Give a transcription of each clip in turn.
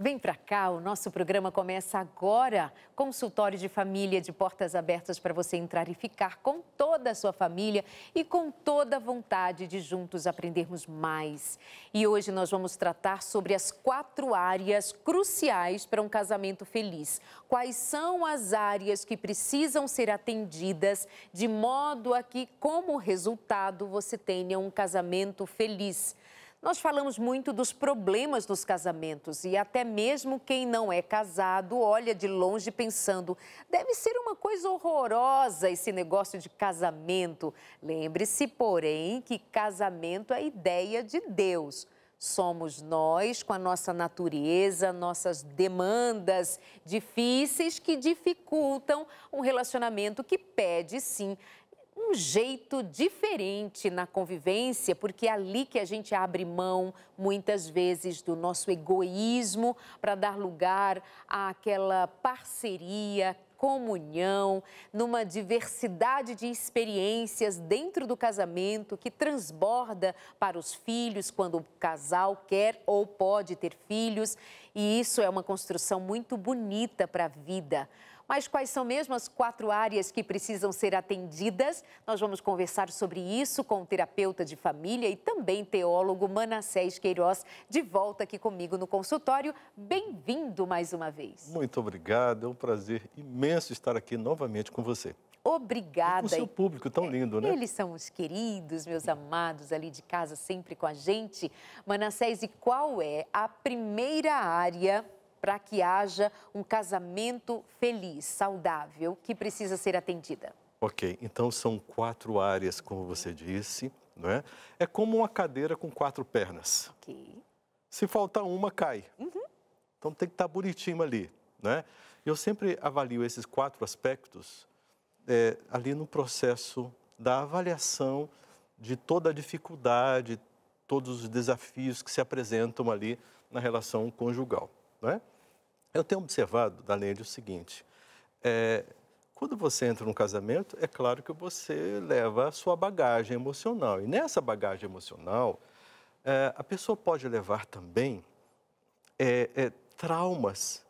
Vem pra cá, o nosso programa começa agora. Consultório de família de portas abertas para você entrar e ficar com toda a sua família e com toda a vontade de juntos aprendermos mais. E hoje nós vamos tratar sobre as 4 áreas cruciais para um casamento feliz. Quais são as áreas que precisam ser atendidas de modo a que, como resultado, você tenha um casamento feliz? Nós falamos muito dos problemas dos casamentos e até mesmo quem não é casado olha de longe pensando, deve ser uma coisa horrorosa esse negócio de casamento. Lembre-se, porém, que casamento é ideia de Deus. Somos nós, com a nossa natureza, nossas demandas difíceis que dificultam um relacionamento que pede, sim, um jeito diferente na convivência, porque é ali que a gente abre mão, muitas vezes, do nosso egoísmo para dar lugar àquela parceria, comunhão, numa diversidade de experiências dentro do casamento que transborda para os filhos quando o casal quer ou pode ter filhos. E isso é uma construção muito bonita para a vida. Mas quais são mesmo as 4 áreas que precisam ser atendidas? Nós vamos conversar sobre isso com o terapeuta de família e também teólogo Manassés Queiroz, de volta aqui comigo no consultório. Bem-vindo mais uma vez. Muito obrigado, é um prazer imenso estar aqui novamente com você. Obrigada. E com o seu público tão lindo, né? Eles são os queridos, meus amados ali de casa, sempre com a gente. Manassés, e qual é a primeira área para que haja um casamento feliz, saudável, que precisa ser atendida? Ok, então são 4 áreas, como você disse, não é? É como uma cadeira com 4 pernas. Ok. Se faltar uma, cai. Então tem que estar bonitinho ali, né? Eu sempre avalio esses 4 aspectos ali no processo da avaliação de toda a dificuldade, todos os desafios que se apresentam ali na relação conjugal. Né? Eu tenho observado, Dalene, o seguinte, quando você entra num casamento, é claro que você leva a sua bagagem emocional. E nessa bagagem emocional, a pessoa pode levar também traumas,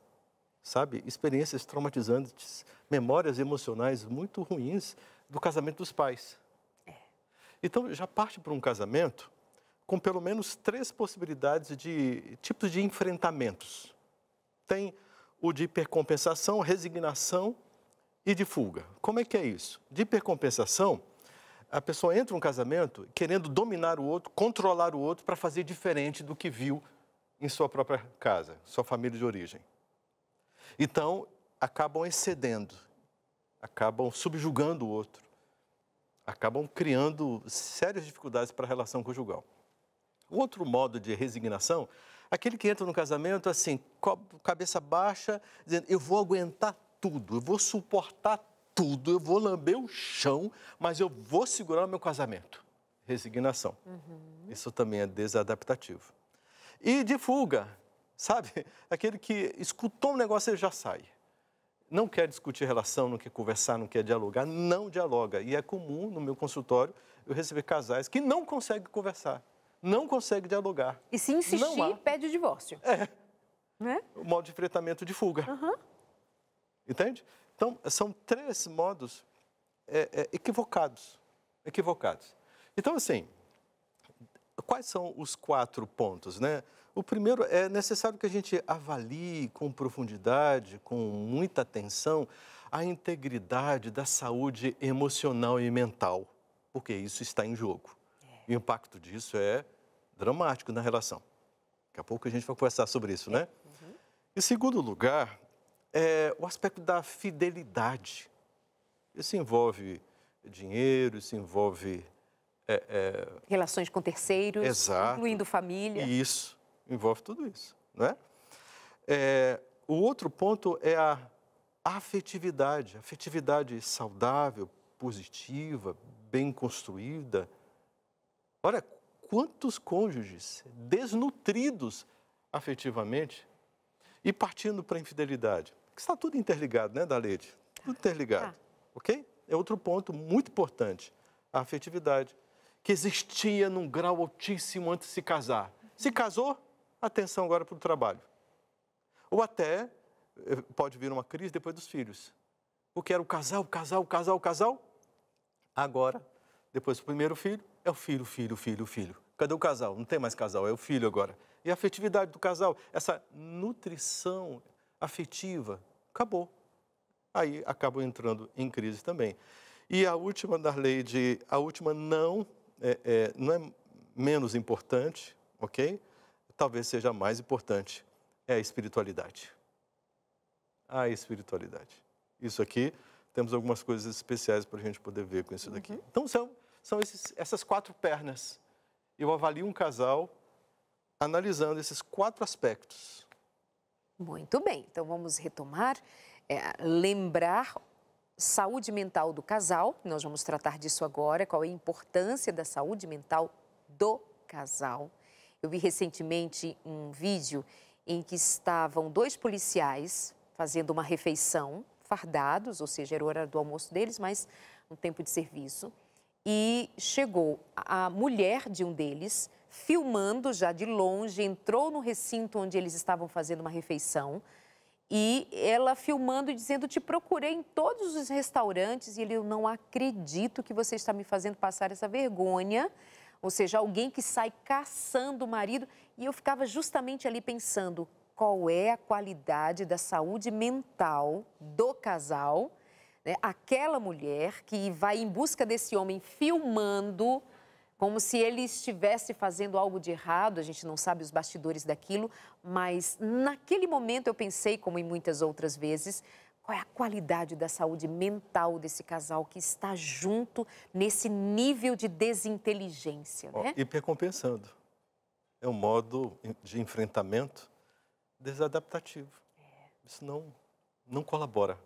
sabe? Experiências traumatizantes, memórias emocionais muito ruins do casamento dos pais. Então, já parte para um casamento com pelo menos 3 possibilidades de tipos de enfrentamentos. Tem o de hipercompensação, resignação e de fuga. Como é que é isso? De hipercompensação, a pessoa entra num casamento querendo dominar o outro, controlar o outro para fazer diferente do que viu em sua própria casa, sua família de origem. Então, acabam excedendo, acabam subjugando o outro, acabam criando sérias dificuldades para a relação conjugal. O outro modo de resignação, aquele que entra no casamento assim, cabeça baixa, dizendo, eu vou aguentar tudo, eu vou suportar tudo, eu vou lamber o chão, mas eu vou segurar o meu casamento. Resignação. Isso também é desadaptativo. E de fuga, sabe? Aquele que escutou um negócio e já sai. Não quer discutir relação, não quer conversar, não quer dialogar, não dialoga. E é comum no meu consultório eu receber casais que não conseguem conversar. Não consegue dialogar. E se insistir, pede o divórcio. Né? O modo de enfrentamento de fuga. Entende? Então, são 3 modos equivocados. Então, assim, quais são os 4 pontos, né? O primeiro, é necessário que a gente avalie com profundidade, com muita atenção, a integridade da saúde emocional e mental, porque isso está em jogo. O impacto disso é dramático na relação. Daqui a pouco a gente vai conversar sobre isso, né? Em segundo lugar, o aspecto da fidelidade. Isso envolve dinheiro, isso envolve... relações com terceiros, exato, incluindo família. Isso, envolve tudo isso, não é? O outro ponto é a afetividade saudável, positiva, bem construída. Olha, quantos cônjuges desnutridos afetivamente e partindo para a infidelidade. Está tudo interligado, né, Dalene? Tudo interligado, ok? É outro ponto muito importante, a afetividade, que existia num grau altíssimo antes de se casar. Se casou, atenção agora para o trabalho. Ou até pode vir uma crise depois dos filhos. Porque era o casal, casal, casal, casal. Agora, depois do primeiro filho, é o filho, filho, filho, filho. Cadê o casal? Não tem mais casal, é o filho agora. E a afetividade do casal, essa nutrição afetiva, acabou. Aí acabam entrando em crise também. E a última, Darleide, a última não é menos importante, ok? Talvez seja a mais importante, é a espiritualidade. A espiritualidade. Isso aqui, temos algumas coisas especiais para a gente poder ver com isso daqui. Então, são essas 4 pernas. Eu avalio um casal analisando esses 4 aspectos. Muito bem, então vamos retomar, lembrar saúde mental do casal, nós vamos tratar disso agora, qual é a importância da saúde mental do casal. Eu vi recentemente um vídeo em que estavam 2 policiais fazendo uma refeição, fardados, ou seja, era o horário do almoço deles, mas no tempo de serviço. E chegou a mulher de um deles, filmando já de longe, entrou no recinto onde eles estavam fazendo uma refeição, e ela filmando e dizendo, te procurei em todos os restaurantes, e ele, eu não acredito que você está me fazendo passar essa vergonha, ou seja, alguém que sai caçando o marido, e eu ficava justamente ali pensando, qual é a qualidade da saúde mental do casal, né? Aquela mulher que vai em busca desse homem filmando, como se ele estivesse fazendo algo de errado, a gente não sabe os bastidores daquilo, mas naquele momento eu pensei, como em muitas outras vezes, qual é a qualidade da saúde mental desse casal que está junto nesse nível de desinteligência, né? Hipercompensando. É um modo de enfrentamento desadaptativo. Isso não colabora.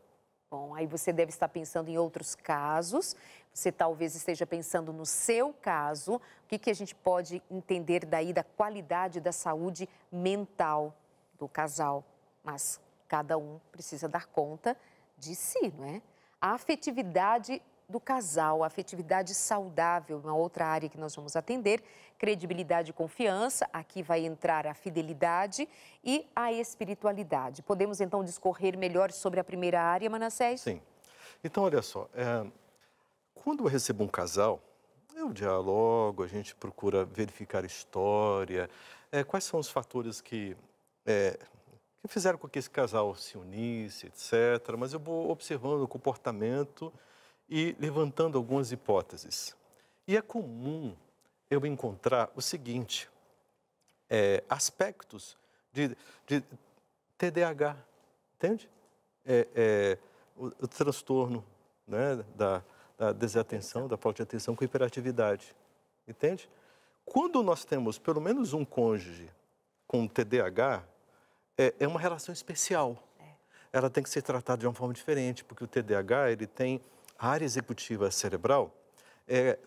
Bom, aí você deve estar pensando em outros casos, você talvez esteja pensando no seu caso, o que a gente pode entender daí da qualidade da saúde mental do casal, mas cada um precisa dar conta de si, não é? A afetividade do casal, a afetividade saudável, uma outra área que nós vamos atender, credibilidade e confiança, aqui vai entrar a fidelidade e a espiritualidade. Podemos então discorrer melhor sobre a primeira área, Manassés? Sim. Então, olha só, quando eu recebo um casal, eu dialogo, a gente procura verificar a história, quais são os fatores que fizeram com que esse casal se unisse, etc. Mas eu vou observando o comportamento e levantando algumas hipóteses. E é comum eu encontrar o seguinte, aspectos de TDAH, entende? O transtorno, né, da desatenção, da falta de atenção com hiperatividade, entende? Quando nós temos pelo menos um cônjuge com TDAH, é uma relação especial. Ela tem que ser tratada de uma forma diferente, porque o TDAH ele tem a área executiva cerebral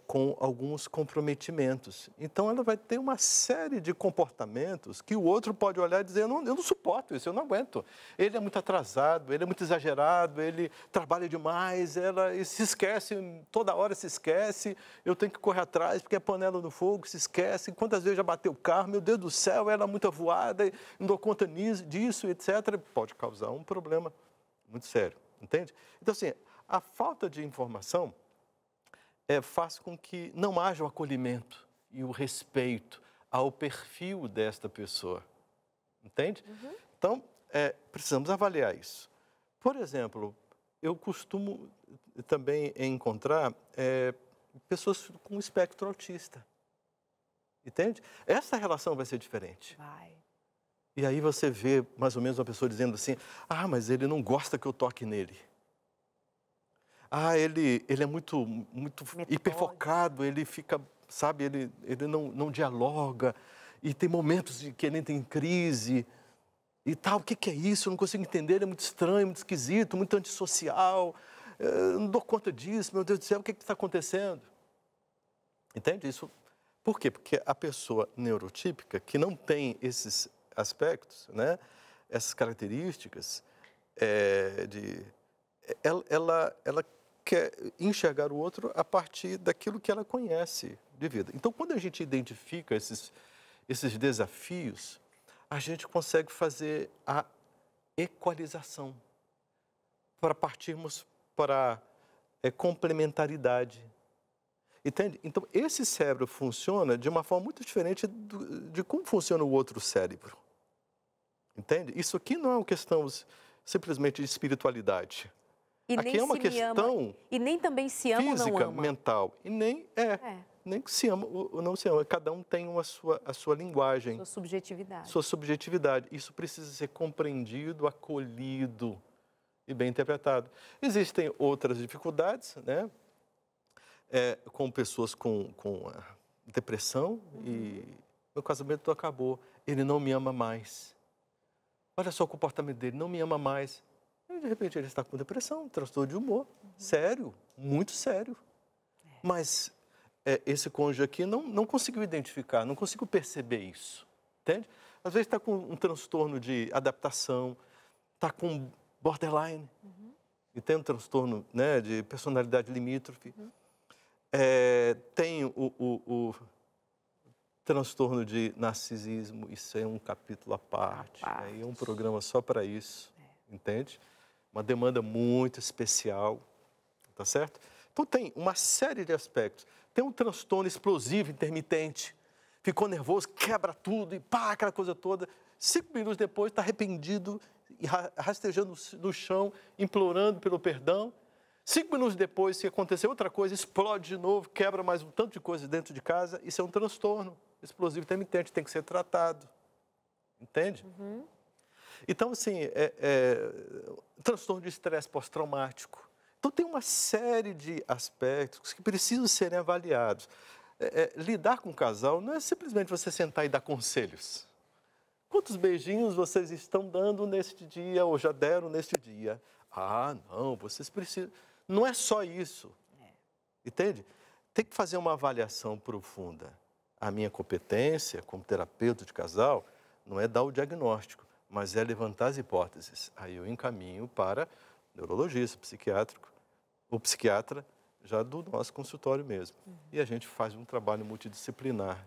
com alguns comprometimentos. Então, ela vai ter uma série de comportamentos que o outro pode olhar e dizer, eu não suporto isso, eu não aguento. Ele é muito atrasado, ele é muito exagerado, ele trabalha demais, ela se esquece, toda hora se esquece, eu tenho que correr atrás porque é panela no fogo, se esquece, quantas vezes já bateu o carro, meu Deus do céu, ela é muito avoada, não dou conta disso, etc. Pode causar um problema muito sério, entende? Então, assim, a falta de informação faz com que não haja o acolhimento e o respeito ao perfil desta pessoa, entende? Então, precisamos avaliar isso. Por exemplo, eu costumo também encontrar pessoas com espectro autista, entende? Essa relação vai ser diferente. Vai. E aí você vê mais ou menos uma pessoa dizendo assim, mas ele não gosta que eu toque nele. Ele é muito hiperfocado, ele fica, sabe, ele não dialoga, e tem momentos de que ele entra em crise, e tal, o que é isso? Eu não consigo entender, ele é muito estranho, muito esquisito, muito antissocial, eu não dou conta disso, meu Deus do céu, o que está acontecendo? Entende isso? Por quê? Porque a pessoa neurotípica, que não tem esses aspectos, né, essas características, ela quer enxergar o outro a partir daquilo que ela conhece de vida. Então, quando a gente identifica esses desafios, a gente consegue fazer a equalização, para partirmos para complementaridade. Entende? Então, esse cérebro funciona de uma forma muito diferente de como funciona o outro cérebro. Entende? Isso aqui não é uma questão simplesmente de espiritualidade. E aqui nem é uma se questão ama. E nem também se ama física, ou não ama. mental. E nem se ama ou não se ama. Cada um tem a sua linguagem. Sua subjetividade. Sua subjetividade. Isso precisa ser compreendido, acolhido e bem interpretado. Existem outras dificuldades, né? Com pessoas com depressão e meu casamento acabou. Ele não me ama mais. Olha só o comportamento dele, não me ama mais. E, de repente, ele está com depressão, transtorno de humor. Sério, muito sério. Mas esse cônjuge aqui não conseguiu identificar, não conseguiu perceber isso. Entende? Às vezes está com um transtorno de adaptação, está com borderline, e tem um transtorno, né, de personalidade limítrofe. Tem o transtorno de narcisismo, isso é um capítulo à parte. É um programa só para isso, entende? Uma demanda muito especial, tá certo? Então tem uma série de aspectos. Tem um transtorno explosivo, intermitente. Ficou nervoso, quebra tudo e pá, aquela coisa toda. 5 minutos depois está arrependido, rastejando no chão, implorando pelo perdão. 5 minutos depois, se acontecer outra coisa, explode de novo, quebra mais um tanto de coisa dentro de casa. Isso é um transtorno explosivo intermitente, tem que ser tratado. Entende? Então, assim, transtorno de estresse pós-traumático. Então, tem uma série de aspectos que precisam serem avaliados. Lidar com o casal não é simplesmente você sentar e dar conselhos. Quantos beijinhos vocês estão dando neste dia ou já deram neste dia? Ah, não, vocês precisam... Não é só isso, entende? Tem que fazer uma avaliação profunda. A minha competência como terapeuta de casal não é dar o diagnóstico, mas é levantar as hipóteses. Aí eu encaminho para neurologista, psiquiátrico, ou psiquiatra, já do nosso consultório mesmo. E a gente faz um trabalho multidisciplinar,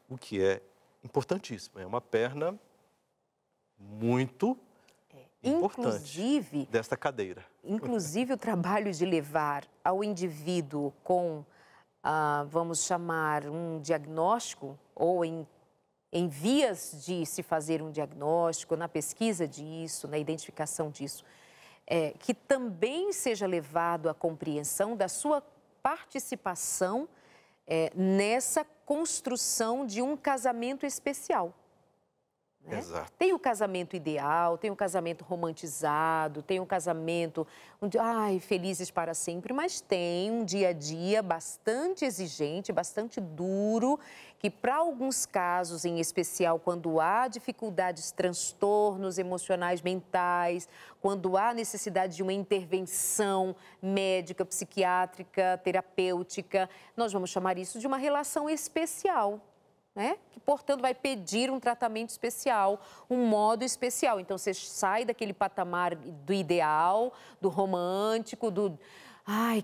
o que é importantíssimo. É uma perna muito importante desta cadeira. Inclusive, o trabalho de levar ao indivíduo com, vamos chamar, um diagnóstico, ou em vias de se fazer um diagnóstico, na pesquisa disso, na identificação disso, que também seja levado à compreensão da sua participação nessa construção de um casamento especial. Né? Exato. Tem o casamento ideal, tem o casamento romantizado, tem o casamento felizes para sempre, mas tem um dia a dia bastante exigente, bastante duro, que para alguns casos, em especial quando há dificuldades, transtornos emocionais, mentais, quando há necessidade de uma intervenção médica, psiquiátrica, terapêutica, nós vamos chamar isso de uma relação especial. Né? Que, portanto, vai pedir um tratamento especial, um modo especial. Então, você sai daquele patamar do ideal, do romântico, do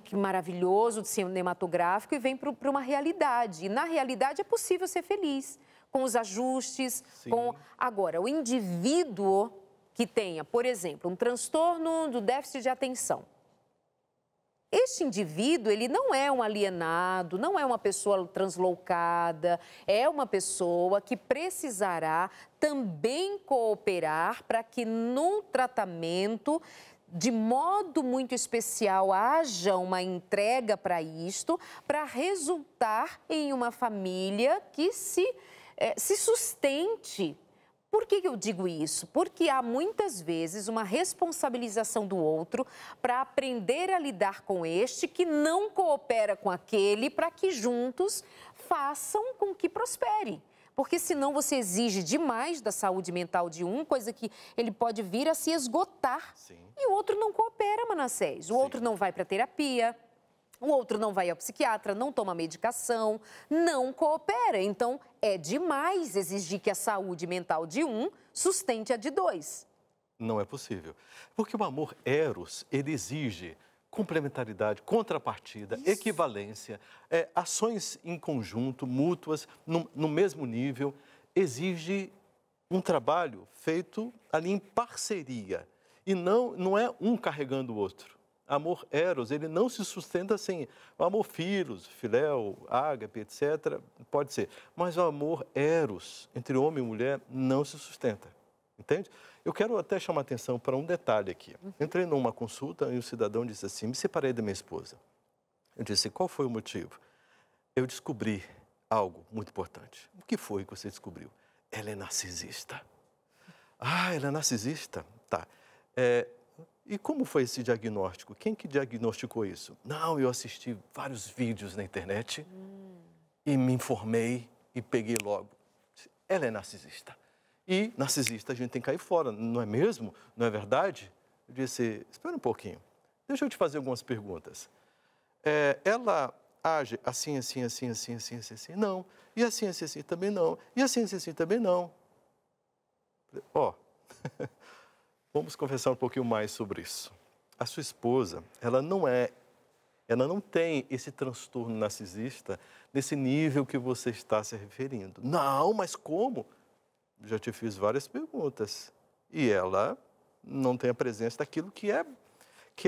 que maravilhoso, do cinematográfico, e vem para uma realidade. E, na realidade, é possível ser feliz, com os ajustes, Agora, o indivíduo que tenha, por exemplo, um transtorno do déficit de atenção, este indivíduo, ele não é um alienado, não é uma pessoa translocada, é uma pessoa que precisará também cooperar para que no tratamento, de modo muito especial, haja uma entrega para isto, para resultar em uma família que se sustente. Por que eu digo isso? Porque há muitas vezes uma responsabilização do outro para aprender a lidar com este que não coopera com aquele para que juntos façam com que prospere. Porque senão você exige demais da saúde mental de um, coisa que ele pode vir a se esgotar. E o outro não coopera, Manassés. O outro não vai para terapia. O outro não vai ao psiquiatra, não toma medicação, não coopera. Então, é demais exigir que a saúde mental de um sustente a de dois. Não é possível. Porque o amor eros, ele exige complementaridade, contrapartida, equivalência, ações em conjunto, mútuas, no mesmo nível, exige um trabalho feito ali em parceria. E não é um carregando o outro. Amor eros, ele não se sustenta sem o amor filos, filéu, ágape, etc. Pode ser. Mas o amor eros, entre homem e mulher, não se sustenta. Entende? Eu quero até chamar atenção para um detalhe aqui. Entrei numa consulta e um cidadão disse assim, me separei da minha esposa. Eu disse, qual foi o motivo? Eu descobri algo muito importante. O que foi que você descobriu? Ela é narcisista. Ah, ela é narcisista? Tá. E como foi esse diagnóstico? Quem que diagnosticou isso? Não, eu assisti vários vídeos na internet e me informei e peguei logo. Ela é narcisista. E narcisista a gente tem que cair fora, não é mesmo? Não é verdade? Eu disse, espera um pouquinho, deixa eu te fazer algumas perguntas. Ela age assim, assim, assim, assim, assim, assim, assim? Não. E assim, assim, assim, também não. E assim, assim, assim, também não. Ó, vamos conversar um pouquinho mais sobre isso. A sua esposa, ela não tem esse transtorno narcisista nesse nível que você está se referindo. Não, mas como? Já te fiz várias perguntas. E ela não tem a presença daquilo que é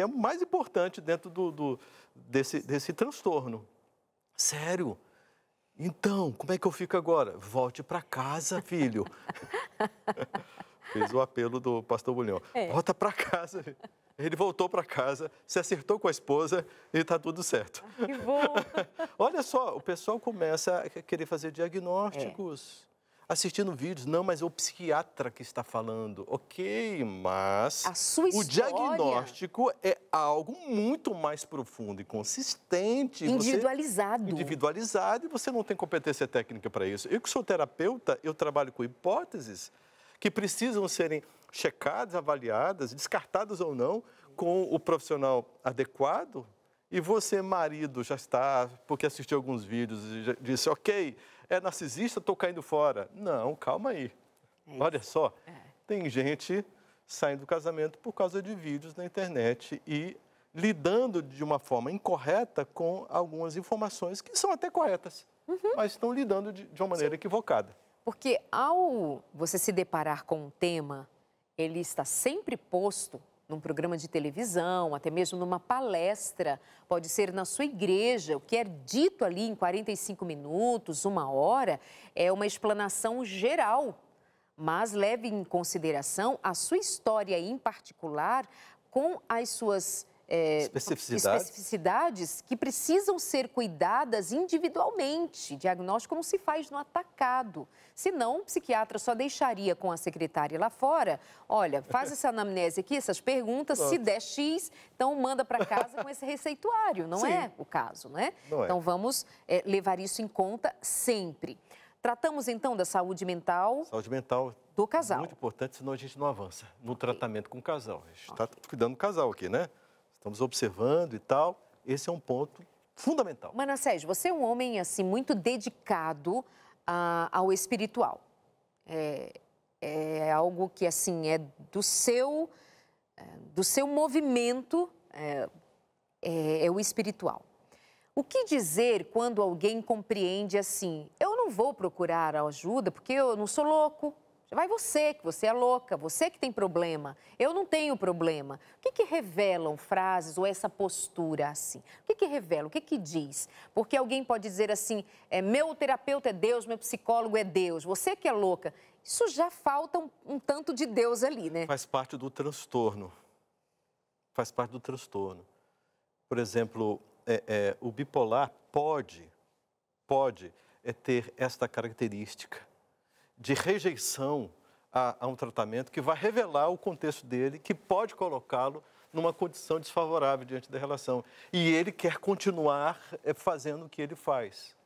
mais importante dentro desse transtorno. Sério? Então, como é que eu fico agora? Volte para casa, filho. Fez o apelo do pastor Bulhão. Volta para casa. Ele voltou para casa, se acertou com a esposa e está tudo certo. Que bom! Olha só, o pessoal começa a querer fazer diagnósticos. Assistindo vídeos, não, mas é o psiquiatra que está falando. Ok, mas a sua o diagnóstico é algo muito mais profundo e consistente. Individualizado. Individualizado, e você não tem competência técnica para isso. Eu que sou terapeuta, eu trabalho com hipóteses que precisam serem checadas, avaliadas, descartadas ou não, com o profissional adequado. E você, marido, já está, porque assistiu alguns vídeos e já disse, ok, é narcisista, estou caindo fora. Não, calma aí. Olha só, tem gente saindo do casamento por causa de vídeos na internet e lidando de uma forma incorreta com algumas informações que são até corretas, mas estão lidando de uma maneira equivocada. Porque ao você se deparar com um tema, ele está sempre posto num programa de televisão, até mesmo numa palestra, pode ser na sua igreja, o que é dito ali em 45 minutos, 1 hora, é uma explanação geral, mas leve em consideração a sua história em particular com as suas especificidades que precisam ser cuidadas individualmente. Diagnóstico não se faz no atacado. Senão, o psiquiatra só deixaria com a secretária lá fora, olha, faz essa anamnese aqui, essas perguntas, se der X, então manda para casa com esse receituário. Não é o caso, né? Então, vamos levar isso em conta sempre. Tratamos, então, da saúde mental. Saúde mental do casal. Muito importante, senão a gente não avança no tratamento com o casal. A gente está cuidando do casal aqui, né? Estamos observando e tal. Esse é um ponto fundamental. Manassés, você é um homem, assim, muito dedicado ao espiritual. É algo que, assim, é do seu movimento, é o espiritual. O que dizer quando alguém compreende assim, eu não vou procurar ajuda porque eu não sou louco, vai você, que você é louca, você que tem problema, eu não tenho problema. O que revelam frases ou essa postura assim? O que revela, o que diz? Porque alguém pode dizer assim, meu terapeuta é Deus, meu psicólogo é Deus, você que é louca. Isso já falta um tanto de Deus ali, né? Faz parte do transtorno. Faz parte do transtorno. Por exemplo, o bipolar pode ter esta característica de rejeição a um tratamento que vai revelar o contexto dele, que pode colocá-lo numa condição desfavorável diante da relação. E ele quer continuar fazendo o que ele faz.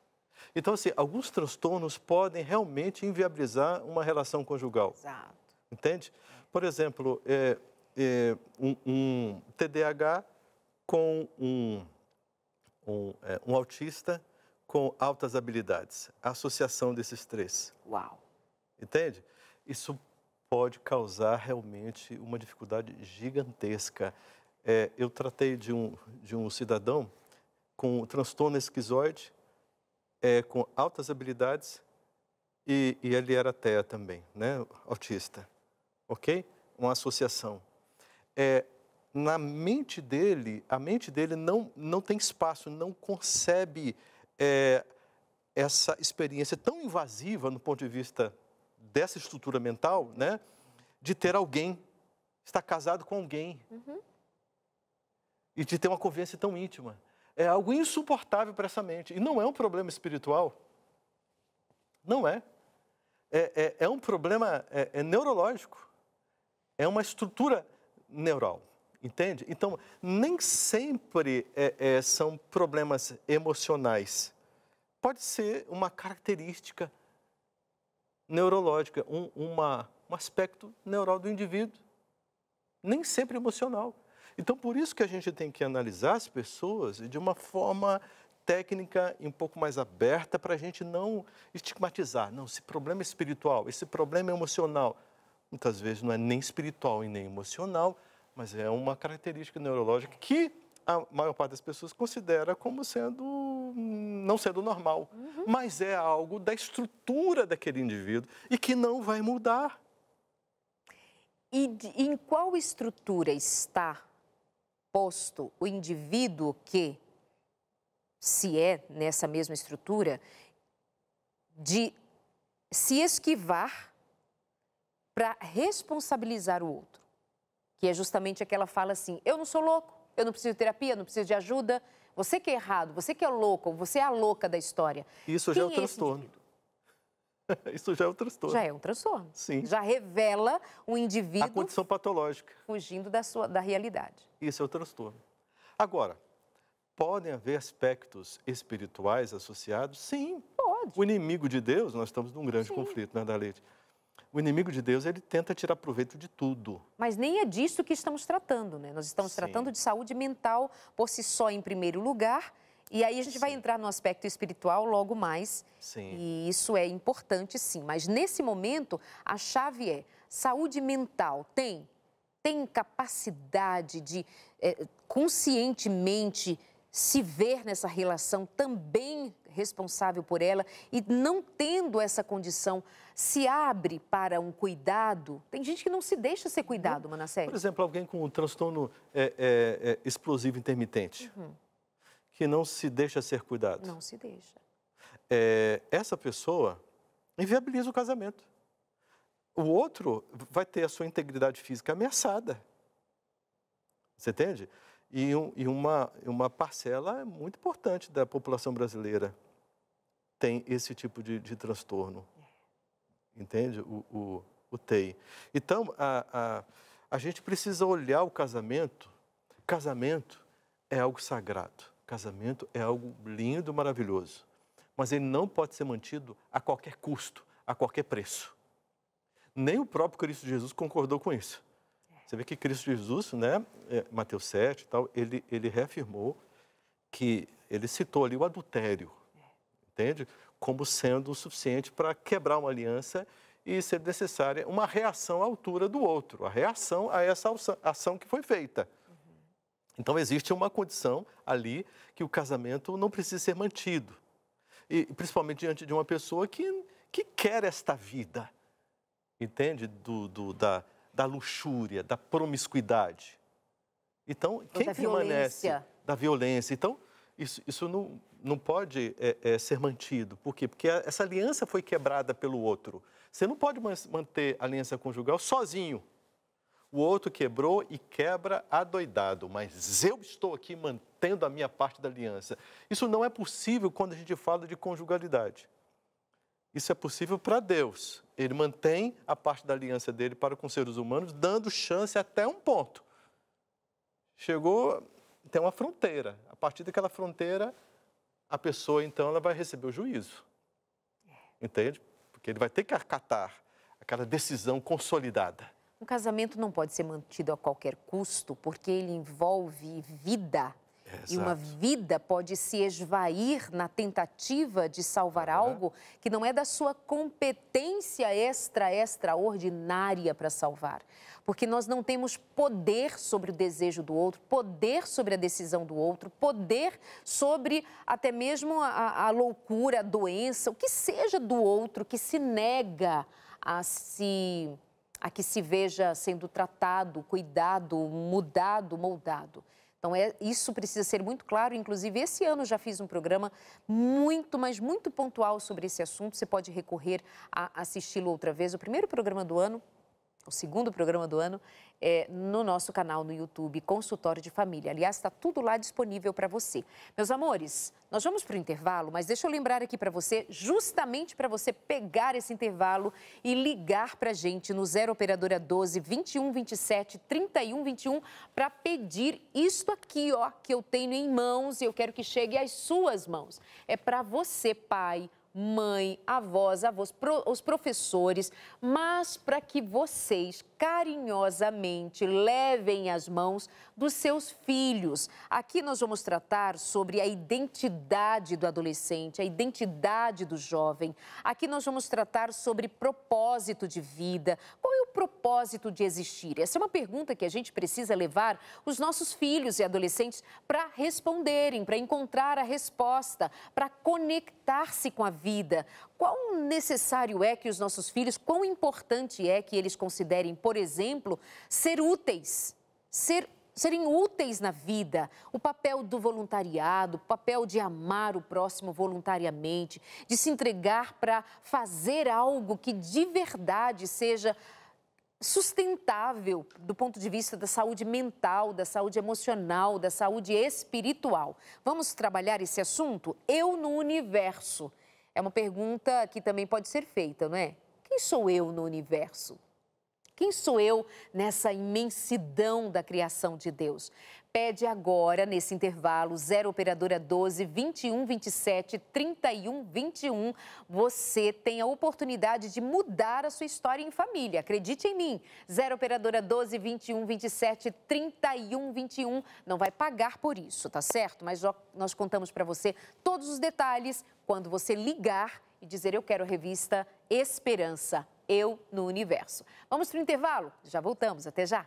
Então, assim, alguns transtornos podem realmente inviabilizar uma relação conjugal. Exato. Entende? Por exemplo, um TDAH com um autista com altas habilidades. A associação desses três. Uau! Entende? Isso pode causar realmente uma dificuldade gigantesca. Eu tratei de um cidadão com transtorno esquizoide, com altas habilidades e ele era TEA também, né? Autista, ok? Uma associação. Na mente dele, a mente dele não tem espaço, não concebe essa experiência tão invasiva no ponto de vista dessa estrutura mental, né? De ter alguém, estar casado com alguém. E de ter uma convivência tão íntima. É algo insuportável para essa mente. E não é um problema espiritual. Não é. É um problema neurológico. É uma estrutura neural. Entende? Então, nem sempre são problemas emocionais. Pode ser uma característica neurológica, um aspecto neural do indivíduo. Nem sempre emocional. Então, por isso que a gente tem que analisar as pessoas de uma forma técnica e um pouco mais aberta para a gente não estigmatizar. Não, esse problema é espiritual, esse problema é emocional. Muitas vezes não é nem espiritual e nem emocional, mas é uma característica neurológica que a maior parte das pessoas considera como não sendo normal. Mas é algo da estrutura daquele indivíduo e que não vai mudar. E em qual estrutura está posto o indivíduo que, se é nessa mesma estrutura, de se esquivar para responsabilizar o outro? Que é justamente aquela fala assim, eu não sou louco, eu não preciso de terapia, eu não preciso de ajuda, você que é errado, você que é louco, você é a louca da história. Isso já é o transtorno. Isso já é um transtorno. Já é um transtorno. Sim. Já revela um indivíduo... A condição patológica. Fugindo da realidade. Isso é o transtorno. Agora, podem haver aspectos espirituais associados? Sim. Pode. O inimigo de Deus, nós estamos num grande conflito, né, Dalete? O inimigo de Deus, ele tenta tirar proveito de tudo. Mas nem é disso que estamos tratando, né? Nós estamos tratando de saúde mental por si só em primeiro lugar. E aí a gente vai entrar no aspecto espiritual logo mais. Sim. E isso é importante, sim. Mas nesse momento, a chave é saúde mental. Tem capacidade de conscientemente se ver nessa relação, também responsável por ela, e não tendo essa condição, se abre para um cuidado. Tem gente que não se deixa ser cuidado, Manassés. Por exemplo, alguém com um transtorno explosivo intermitente. Que não se deixa ser cuidado. Não se deixa. Essa pessoa inviabiliza o casamento. O outro vai ter a sua integridade física ameaçada. Você entende? E uma parcela muito importante da população brasileira tem esse tipo de transtorno. Entende? O TEI. Então, a gente precisa olhar o casamento. Casamento é algo sagrado. Casamento é algo lindo, maravilhoso, mas ele não pode ser mantido a qualquer custo, a qualquer preço. Nem o próprio Cristo Jesus concordou com isso. Você vê que Cristo Jesus, né, Mateus 7 e tal, ele reafirmou que ele citou ali o adultério, entende? Como sendo o suficiente para quebrar uma aliança e ser necessária uma reação à altura do outro, a reação a essa ação que foi feita. Então, existe uma condição ali que o casamento não precisa ser mantido. E principalmente diante de uma pessoa que quer esta vida, entende? Da luxúria, da promiscuidade. Então, quem da permanece... violência. Da violência. Então, isso não pode ser mantido. Por quê? Porque essa aliança foi quebrada pelo outro. Você não pode manter a aliança conjugal sozinho. O outro quebrou e quebra adoidado, mas eu estou aqui mantendo a minha parte da aliança. Isso não é possível quando a gente fala de conjugalidade. Isso é possível para Deus. Ele mantém a parte da aliança dele para com os seres humanos, dando chance até um ponto. Chegou, tem uma fronteira. A partir daquela fronteira, a pessoa, então, ela vai receber o juízo. Entende? Porque ele vai ter que acatar aquela decisão consolidada. Um casamento não pode ser mantido a qualquer custo, porque ele envolve vida. E uma vida pode se esvair na tentativa de salvar algo que não é da sua competência extraordinária para salvar. Porque nós não temos poder sobre o desejo do outro, poder sobre a decisão do outro, poder sobre até mesmo a loucura, a doença, o que seja do outro que se nega a que se veja sendo tratado, cuidado, mudado, moldado. Então, isso precisa ser muito claro. Inclusive, esse ano já fiz um programa muito, mas muito pontual sobre esse assunto. Você pode recorrer a assisti-lo outra vez. O primeiro programa do ano, o segundo programa do ano, no nosso canal no YouTube, Consultório de Família. Aliás, está tudo lá disponível para você. Meus amores, nós vamos para o intervalo, mas deixa eu lembrar aqui para você, justamente para você pegar esse intervalo e ligar para a gente no 0 Operadora 12 21 27 31 21 para pedir isto aqui, ó, que eu tenho em mãos e eu quero que chegue às suas mãos. É para você, pai, mãe, avós, os professores, mas para que vocês carinhosamente levem as mãos dos seus filhos. Aqui nós vamos tratar sobre a identidade do adolescente, a identidade do jovem. Aqui nós vamos tratar sobre propósito de vida. Qual é o propósito de existir? Essa é uma pergunta que a gente precisa levar os nossos filhos e adolescentes para responderem, para encontrar a resposta, para conectar-se com a vida. Quão necessário é que os nossos filhos, quão importante é que eles considerem, por exemplo, ser úteis, serem úteis na vida, o papel do voluntariado, o papel de amar o próximo voluntariamente, de se entregar para fazer algo que de verdade seja sustentável do ponto de vista da saúde mental, da saúde emocional, da saúde espiritual. Vamos trabalhar esse assunto? Eu no universo. É uma pergunta que também pode ser feita, não é? Quem sou eu no universo? Quem sou eu nessa imensidão da criação de Deus? Pede agora, nesse intervalo, 0 Operadora 12 21 27 31 21. Você tem a oportunidade de mudar a sua história em família. Acredite em mim. 0 Operadora 12 21 27 31 21. Não vai pagar por isso, tá certo? Mas nós contamos para você todos os detalhes quando você ligar e dizer: eu quero a revista Esperança, Eu no Universo. Vamos para o intervalo? Já voltamos. Até já.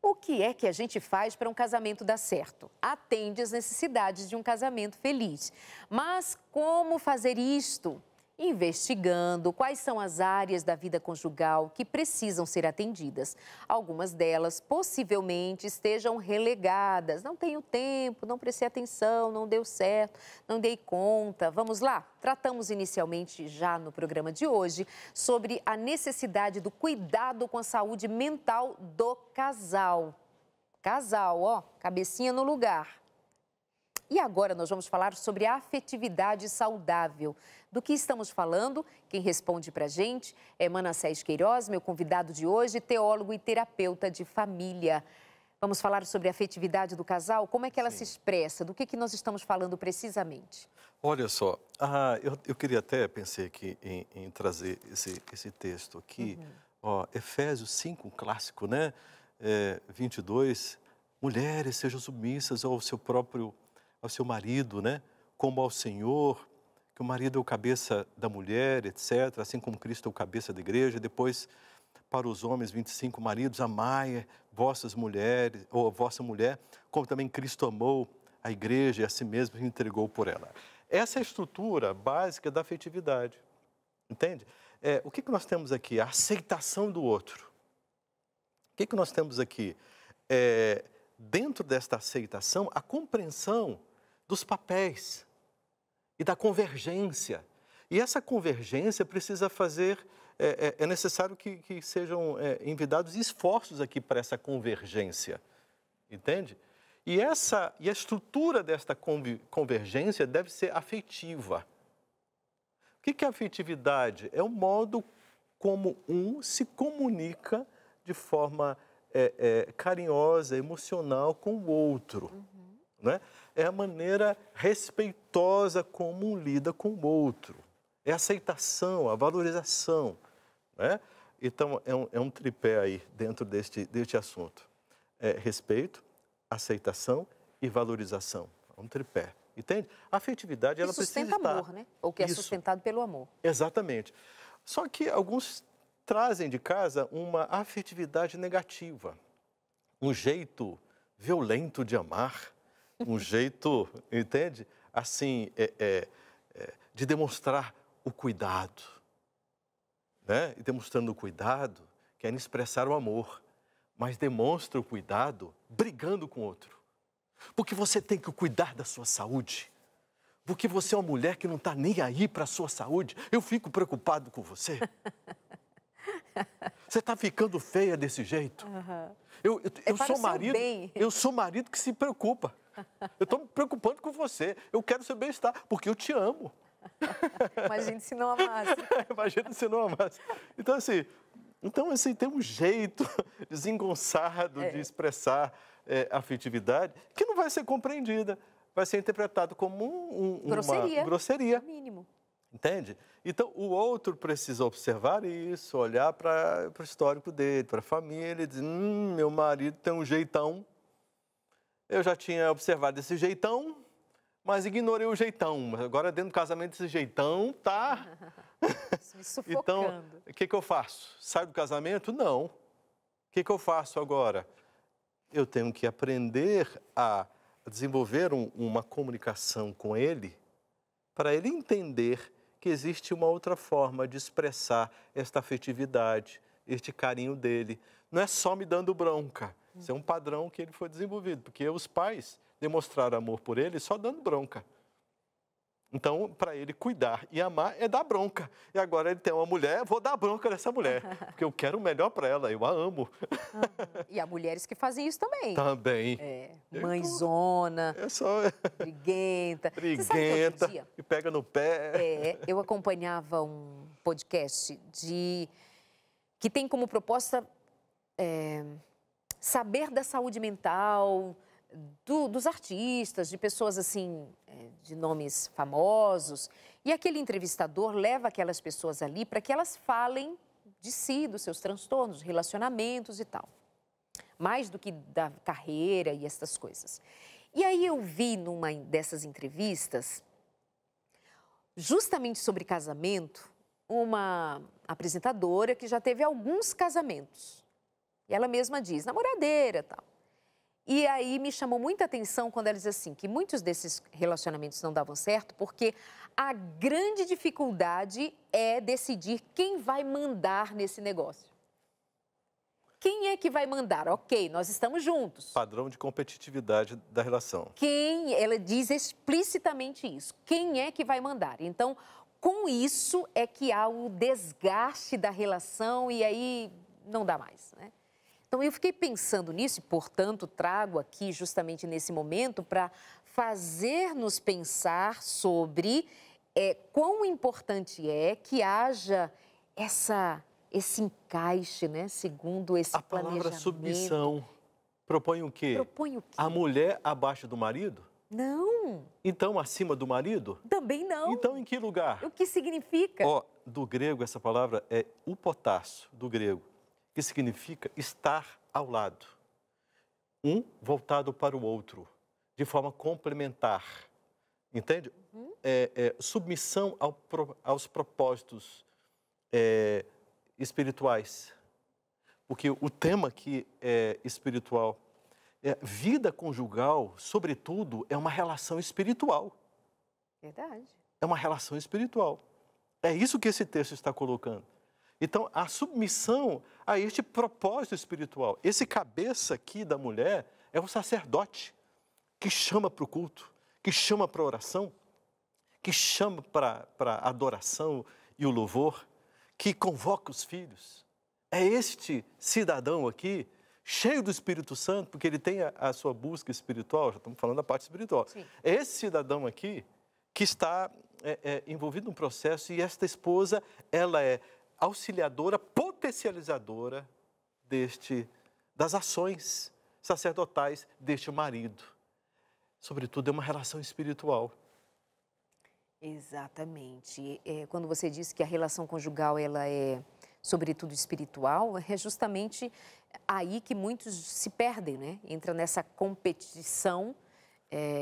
O que é que a gente faz para um casamento dar certo? Atende às necessidades de um casamento feliz. Mas como fazer isto? Investigando quais são as áreas da vida conjugal que precisam ser atendidas. Algumas delas possivelmente estejam relegadas. Não tenho tempo, não prestei atenção, não deu certo, não dei conta. Vamos lá? Tratamos inicialmente já no programa de hoje sobre a necessidade do cuidado com a saúde mental do casal. Casal, ó, cabecinha no lugar. E agora nós vamos falar sobre a afetividade saudável. Do que estamos falando? Quem responde para a gente é Manassés Queiroz, meu convidado de hoje, teólogo e terapeuta de família. Vamos falar sobre a afetividade do casal? Como é que ela se expressa? Do que nós estamos falando precisamente? Olha só, eu queria até, pensei aqui em trazer esse texto aqui, ó, Efésios 5, um clássico, né? 22, mulheres sejam submissas ao seu marido, né? Como ao Senhor, que o marido é o cabeça da mulher, etc., assim como Cristo é o cabeça da igreja. Depois, para os homens, 25, maridos, amai vossas mulheres, ou vossa mulher, como também Cristo amou a igreja e a si mesmo se entregou por ela. Essa é a estrutura básica da afetividade, entende? O que nós temos aqui? A aceitação do outro. O que nós temos aqui? Dentro desta aceitação, a compreensão dos papéis e da convergência. E essa convergência precisa fazer, é necessário que sejam envidados esforços aqui para essa convergência, entende? E a estrutura desta convergência deve ser afetiva. O que é afetividade? É o modo como um se comunica de forma carinhosa, emocional com o outro. Né? É a maneira respeitosa como um lida com o outro. é a aceitação, a valorização, né? Então, é um tripé aí dentro deste assunto. Respeito, aceitação e valorização. É um tripé, entende? A afetividade, ela precisa estar... sustenta amor, né? Ou que é sustentado pelo amor. Exatamente. Só que alguns trazem de casa uma afetividade negativa, um jeito violento de amar, um jeito, entende? Assim, de demonstrar o cuidado, né? E demonstrando o cuidado, querem expressar o amor, mas demonstra o cuidado brigando com o outro. Porque você tem que cuidar da sua saúde. Porque você é uma mulher que não está nem aí para a sua saúde. Eu fico preocupado com você. Você está ficando feia desse jeito. Eu sou marido. Eu sou marido que se preocupa. Eu estou me preocupando com você. Eu quero seu bem-estar, porque eu te amo. Imagina se não amasse. Imagina se não amasse. Então, assim, tem um jeito desengonçado de expressar afetividade que não vai ser compreendida. Vai ser interpretado como uma grosseria. No mínimo. Entende? Então, o outro precisa observar isso, olhar para o histórico dele, para a família, e dizer, meu marido tem um jeitão. Eu já tinha observado esse jeitão, mas ignorei o jeitão. Agora, dentro do casamento, esse jeitão tá... Me sufocando. Então, o que eu faço? Saio do casamento? Não. O que eu faço agora? Eu tenho que aprender a desenvolver uma comunicação com ele, para ele entender que existe uma outra forma de expressar esta afetividade, este carinho dele. Não é só me dando bronca. Isso é um padrão que ele foi desenvolvido, porque os pais demonstraram amor por ele só dando bronca. Então, para ele cuidar e amar é dar bronca. E agora ele tem uma mulher, vou dar bronca nessa mulher, porque eu quero o melhor para ela, eu a amo. E há mulheres que fazem isso também. Também. Mãezona, briguenta. Briguenta, e pega no pé. Eu acompanhava um podcast que tem como proposta saber da saúde mental dos artistas, de pessoas assim, de nomes famosos. E aquele entrevistador leva aquelas pessoas ali para que elas falem de si, dos seus transtornos, relacionamentos e tal. Mais do que da carreira e essas coisas. E aí eu vi numa dessas entrevistas, justamente sobre casamento, uma apresentadora que já teve alguns casamentos. E ela mesma diz, namoradeira e tal. E aí me chamou muita atenção quando ela diz assim, que muitos desses relacionamentos não davam certo porque a grande dificuldade é decidir quem vai mandar nesse negócio. Quem é que vai mandar? Ok, nós estamos juntos. Padrão de competitividade da relação. Ela diz explicitamente isso. Quem é que vai mandar? Então, com isso é que há o desgaste da relação e aí não dá mais, né? Então, eu fiquei pensando nisso e, portanto, trago aqui justamente nesse momento para fazer-nos pensar sobre quão importante é que haja esse encaixe, né, segundo esse planejamento. A palavra submissão propõe o quê? Propõe o quê? A mulher abaixo do marido? Não. Então, acima do marido? Também não. Então, em que lugar? O que significa? Do grego, essa palavra é upotássio, do grego, que significa estar ao lado. Um voltado para o outro, de forma complementar. Entende? Submissão aos propósitos espirituais. Porque o tema aqui é espiritual. Vida conjugal, sobretudo, é uma relação espiritual. Verdade. É uma relação espiritual. É isso que esse texto está colocando. Então, a submissão a este propósito espiritual. Esse cabeça aqui da mulher é o sacerdote que chama para o culto, que chama para a oração, que chama para a adoração e o louvor, que convoca os filhos. É este cidadão aqui, cheio do Espírito Santo, porque ele tem a sua busca espiritual, já estamos falando da parte espiritual. Sim. É esse cidadão aqui que está envolvido num processo e esta esposa, ela é auxiliadora, potencializadora das ações sacerdotais deste marido. Sobretudo, é uma relação espiritual. Exatamente. Quando você disse que a relação conjugal ela é, sobretudo, espiritual, é justamente aí que muitos se perdem, né? Entra nessa competição.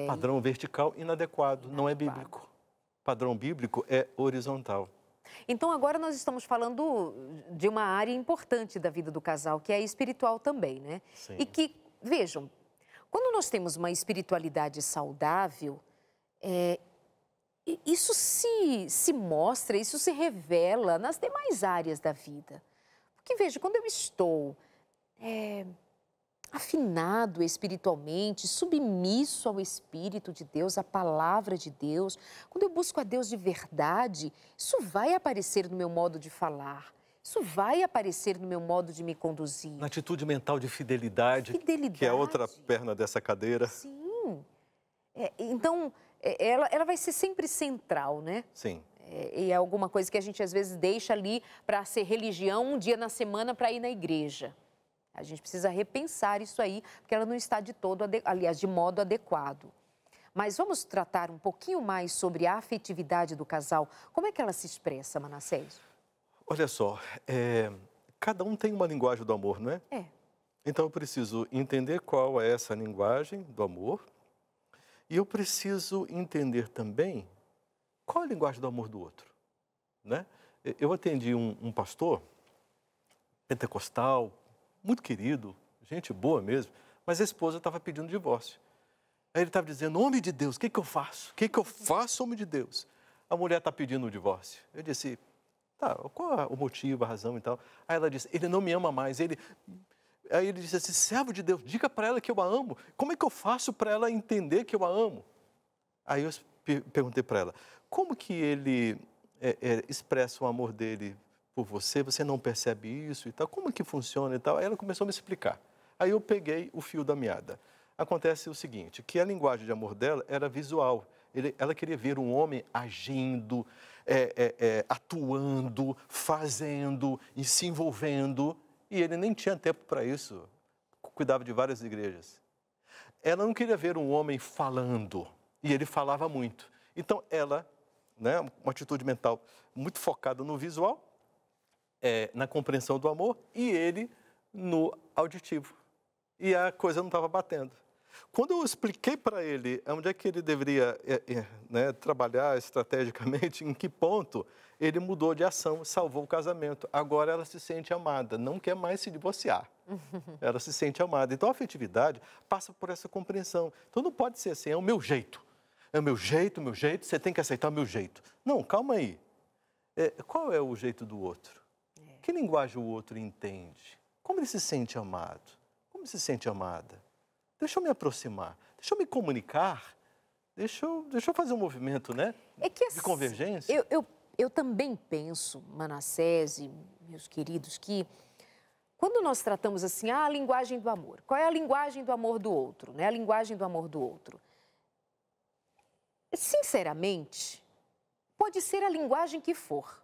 Padrão vertical inadequado, não é bíblico. Padrão bíblico é horizontal. Então, agora nós estamos falando de uma área importante da vida do casal, que é a espiritual também, né? Sim. E que, vejam, quando nós temos uma espiritualidade saudável, isso se mostra, isso se revela nas demais áreas da vida. Porque, veja, quando eu estou afinado espiritualmente, submisso ao Espírito de Deus, à palavra de Deus, quando eu busco a Deus de verdade, isso vai aparecer no meu modo de falar, isso vai aparecer no meu modo de me conduzir. Na atitude mental de fidelidade, que é a outra perna dessa cadeira. Sim. Então, ela vai ser sempre central, né? Sim. E é alguma coisa que a gente, às vezes, deixa ali para ser religião um dia na semana para ir na igreja. A gente precisa repensar isso aí, porque ela não está de todo, aliás, de modo adequado. Mas vamos tratar um pouquinho mais sobre a afetividade do casal. Como é que ela se expressa, Manassés? Olha só, cada um tem uma linguagem do amor, não é? Então eu preciso entender qual é essa linguagem do amor e eu preciso entender também qual é a linguagem do amor do outro, né? Eu atendi um pastor pentecostal, muito querido, gente boa mesmo, mas a esposa estava pedindo divórcio. Aí ele estava dizendo, homem de Deus, o que eu faço? O que eu faço, homem de Deus? A mulher está pedindo o divórcio. Eu disse, tá, qual é o motivo, a razão e tal? Aí ela disse, ele não me ama mais. Aí ele disse assim, servo de Deus, diga para ela que eu a amo. Como é que eu faço para ela entender que eu a amo? Aí eu perguntei para ela, como que ele expressa o amor dele por você, você não percebe isso e tal, como que funciona e tal? Aí ela começou a me explicar. Aí eu peguei o fio da meada. Acontece o seguinte, que a linguagem de amor dela era visual. Ela queria ver um homem agindo, atuando, fazendo e se envolvendo, e ele nem tinha tempo para isso, cuidava de várias igrejas. Ela não queria ver um homem falando, e ele falava muito. Então ela, né, uma atitude mental muito focada no visual, na compreensão do amor, e ele no auditivo. E a coisa não estava batendo. Quando eu expliquei para ele onde é que ele deveria trabalhar estrategicamente, em que ponto, ele mudou de ação, salvou o casamento. Agora ela se sente amada, não quer mais se divorciar. Ela se sente amada. Então a afetividade passa por essa compreensão. Então não pode ser assim, é o meu jeito. É o meu jeito, você tem que aceitar o meu jeito. Não, calma aí. Qual é o jeito do outro? Que linguagem o outro entende? Como ele se sente amado? Como se sente amada? Deixa eu me aproximar, deixa eu me comunicar, deixa eu fazer um movimento, né? De convergência. Eu também penso, Manassés e meus queridos, que quando nós tratamos assim, a linguagem do amor, qual é a linguagem do amor do outro, né? A linguagem do amor do outro. Sinceramente, pode ser a linguagem que for.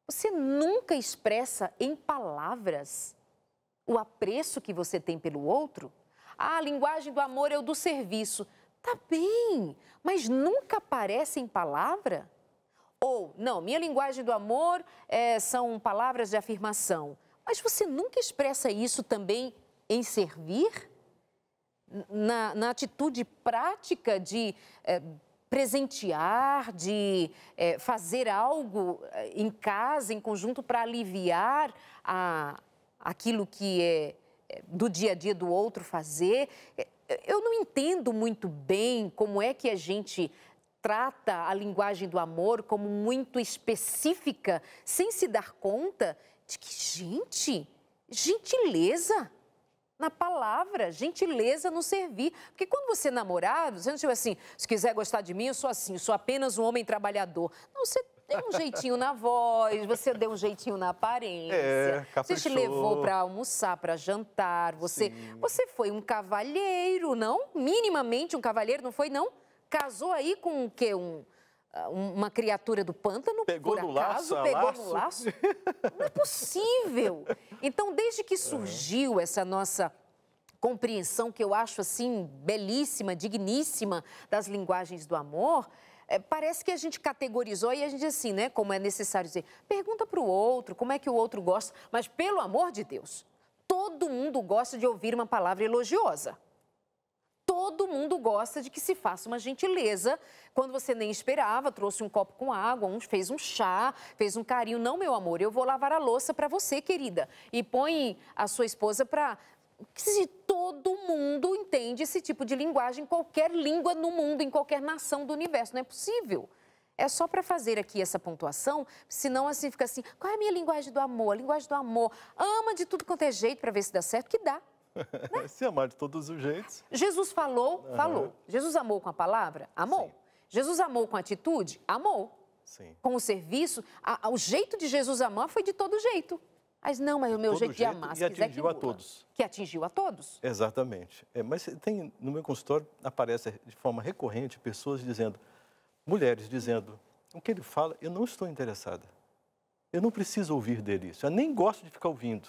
Você nunca expressa em palavras o apreço que você tem pelo outro? A linguagem do amor é o do serviço. Tá bem, mas nunca aparece em palavra? Ou, não, minha linguagem do amor são palavras de afirmação. Mas você nunca expressa isso também em servir? Na atitude prática de presentear, de fazer algo em casa, em conjunto, para aliviar aquilo que é do dia a dia do outro fazer. Eu não entendo muito bem como é que a gente trata a linguagem do amor como muito específica, sem se dar conta de que, gente, gentileza na palavra, gentileza no servir. Porque quando você é namorado, você não diz assim, se quiser gostar de mim, eu sou assim, eu sou apenas um homem trabalhador. Não, você deu um jeitinho na voz, você deu um jeitinho na aparência. Você te levou para almoçar, para jantar, você foi um cavalheiro, não? Minimamente um cavalheiro, não foi, não? Casou aí com o quê? Uma criatura do pântano, pegou por no acaso, laço, pegou no laço. Não é possível. Então, desde que surgiu essa nossa compreensão, que eu acho assim belíssima, digníssima, das linguagens do amor, parece que a gente categorizou e a gente assim, né? Como é necessário dizer, pergunta para o outro, como é que o outro gosta. Mas, pelo amor de Deus, todo mundo gosta de ouvir uma palavra elogiosa. Todo mundo gosta de que se faça uma gentileza quando você nem esperava, trouxe um copo com água, fez um chá, fez um carinho. Não, meu amor, eu vou lavar a louça para você, querida. E põe a sua esposa para... Se todo mundo entende esse tipo de linguagem, qualquer língua no mundo, em qualquer nação do universo, não é possível. É só para fazer aqui essa pontuação, senão assim fica assim, qual é a minha linguagem do amor? A linguagem do amor, ama de tudo quanto é jeito para ver se dá certo, que dá. Né? Se amar de todos os jeitos. Jesus falou. Jesus amou com a palavra? Amou. Sim. Jesus amou com a atitude? Amou. Sim. Com o serviço? O jeito de Jesus amar foi de todo jeito. Mas não, mas o meu jeito de amar, se quiser que muda. A todos. Que atingiu a todos. Exatamente. Mas tem, no meu consultório, aparece de forma recorrente pessoas dizendo, mulheres dizendo, o que ele fala, eu não estou interessada. Eu não preciso ouvir dele isso. Eu nem gosto de ficar ouvindo.